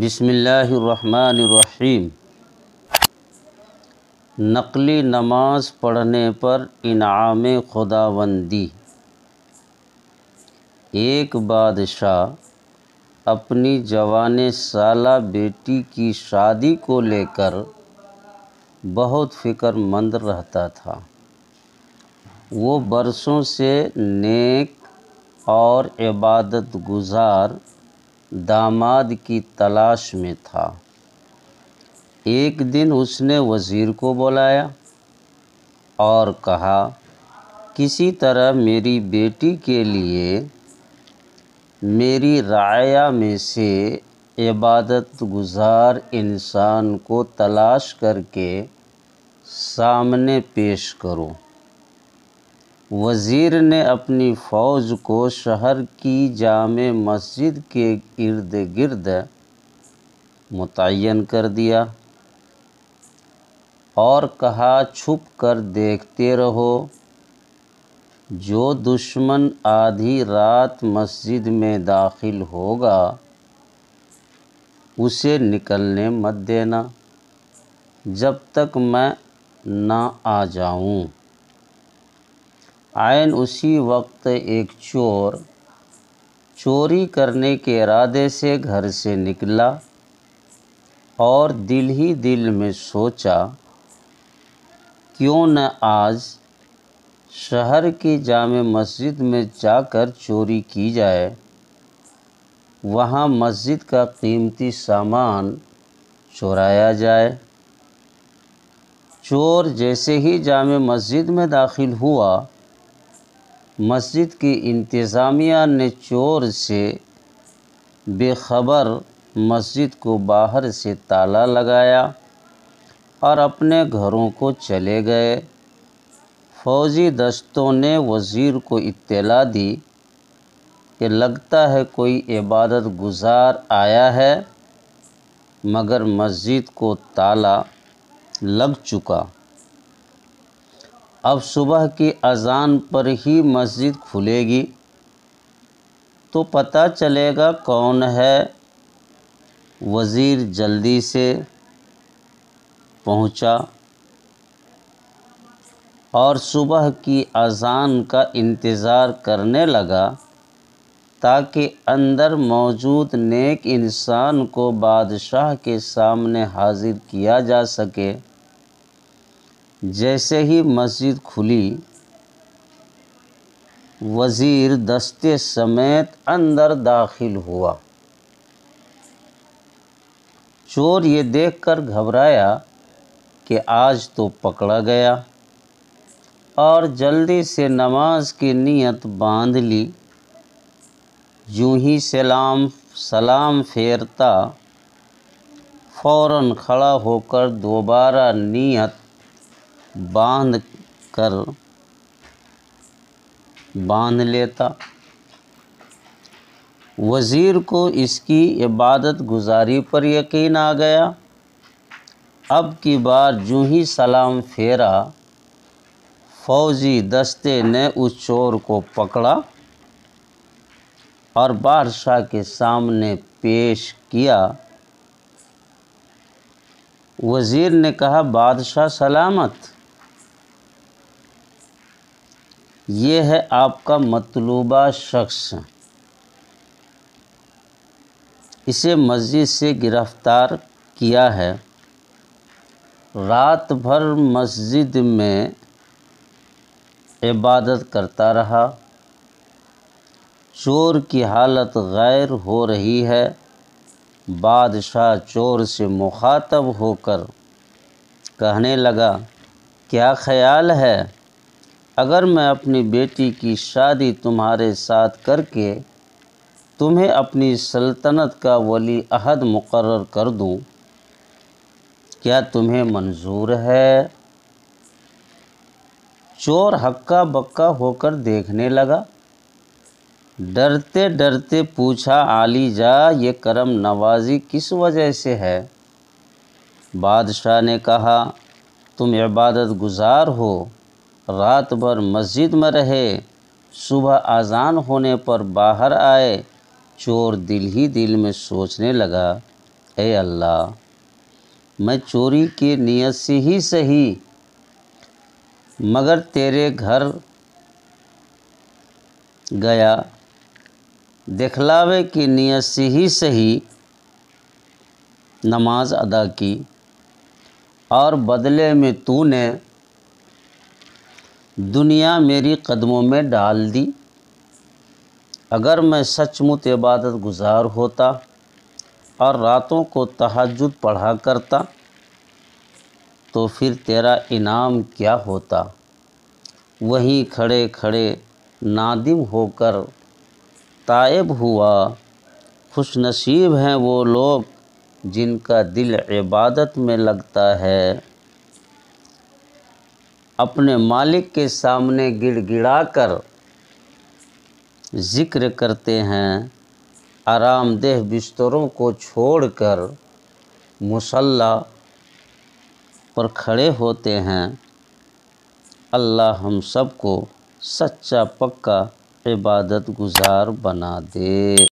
بسم اللہ الرحمن الرحیم۔ نقلی نماز پڑھنے پر انعام خداوندی۔ ایک بادشاہ اپنی جوان سالہ بیٹی کی شادی کو لے کر بہت فکر مند رہتا تھا۔ وہ برسوں سے نیک اور عبادت گزار داماد کی تلاش میں تھا۔ ایک دن اس نے وزیر کو بلایا اور کہا، کسی طرح میری بیٹی کے لیے میری رعایا میں سے عبادت گزار انسان کو تلاش کر کے سامنے پیش کرو۔ وزیر نے اپنی فوج کو شہر کی جامع مسجد کے ارد گرد متعین کر دیا اور کہا، چھپ کر دیکھتے رہو، جو دشمن آدھی رات مسجد میں داخل ہوگا اسے نکلنے مت دینا جب تک میں نہ آ جاؤں۔ عین اسی وقت ایک چور چوری کرنے کے ارادے سے گھر سے نکلا اور دل ہی دل میں سوچا، کیوں نہ آج شہر کی جامع مسجد میں جا کر چوری کی جائے، وہاں مسجد کا قیمتی سامان چورایا جائے۔ چور جیسے ہی جامع مسجد میں داخل ہوا، مسجد کی انتظامیہ نے چور سے بے خبر مسجد کو باہر سے تالا لگایا اور اپنے گھروں کو چلے گئے۔ فوجی دستوں نے وزیر کو اطلاع دی کہ لگتا ہے کوئی عبادت گزار آیا ہے، مگر مسجد کو تالا لگ چکا۔ اب صبح کی اذان پر ہی مسجد کھلے گی تو پتہ چلے گا کون ہے۔ وزیر جلدی سے پہنچا اور صبح کی اذان کا انتظار کرنے لگا تاکہ اندر موجود نیک انسان کو بادشاہ کے سامنے حاضر کیا جا سکے۔ جیسے ہی مسجد کھلی، وزیر دستے سمیت اندر داخل ہوا۔ چور یہ دیکھ کر گھبرایا کہ آج تو پکڑا گیا، اور جلدی سے نماز کی نیت باندھ لی۔ یوں ہی سلام پھیرتا فوراً کھڑا ہو کر دوبارہ نیت باندھ لیتا۔ وزیر کو اس کی عبادت گزاری پر یقین آ گیا۔ اب کی بار یوں ہی سلام پھیرا، فوجی دستے نے اس چور کو پکڑا اور بادشاہ کے سامنے پیش کیا۔ وزیر نے کہا، بادشاہ سلامت، یہ ہے آپ کا مطلوبہ شخص، اسے مسجد سے گرفتار کیا ہے۔ رات بھر مسجد میں عبادت کرتا رہا۔ چور کی حالت غیر ہو رہی ہے۔ بادشاہ چور سے مخاطب ہو کر کہنے لگا، کیا خیال ہے اگر میں اپنی بیٹی کی شادی تمہارے ساتھ کر کے تمہیں اپنی سلطنت کا ولی عہد مقرر کر دوں؟ کیا تمہیں منظور ہے؟ چور ہکا بکا ہو کر دیکھنے لگا۔ ڈرتے ڈرتے پوچھا، عالی جاں، یہ کرم نوازی کس وجہ سے ہے؟ بادشاہ نے کہا، تم عبادت گزار ہو، رات بھر مسجد میں رہے، صبح اذان ہونے پر باہر آئے۔ چور دل ہی دل میں سوچنے لگا، اے اللہ میں چوری کی نیت سے ہی صحیح مگر تیرے گھر گیا، دکھلاوے کی نیت سے ہی صحیح نماز ادا کی، اور بدلے میں تو نے دنیا میری قدموں میں ڈال دی۔ اگر میں سچ مچ عبادت گزار ہوتا اور راتوں کو تہجد پڑھا کرتا تو پھر تیرا انعام کیا ہوتا؟ وہیں کھڑے کھڑے نادم ہو کر تائب ہوا۔ خوش نصیب ہیں وہ لوگ جن کا دل عبادت میں لگتا ہے، اپنے مالک کے سامنے گڑ گڑا کر ذکر کرتے ہیں، آرام دہ بستروں کو چھوڑ کر مصلی پر کھڑے ہوتے ہیں۔ اللہ ہم سب کو سچا پکا عبادت گزار بنا دے۔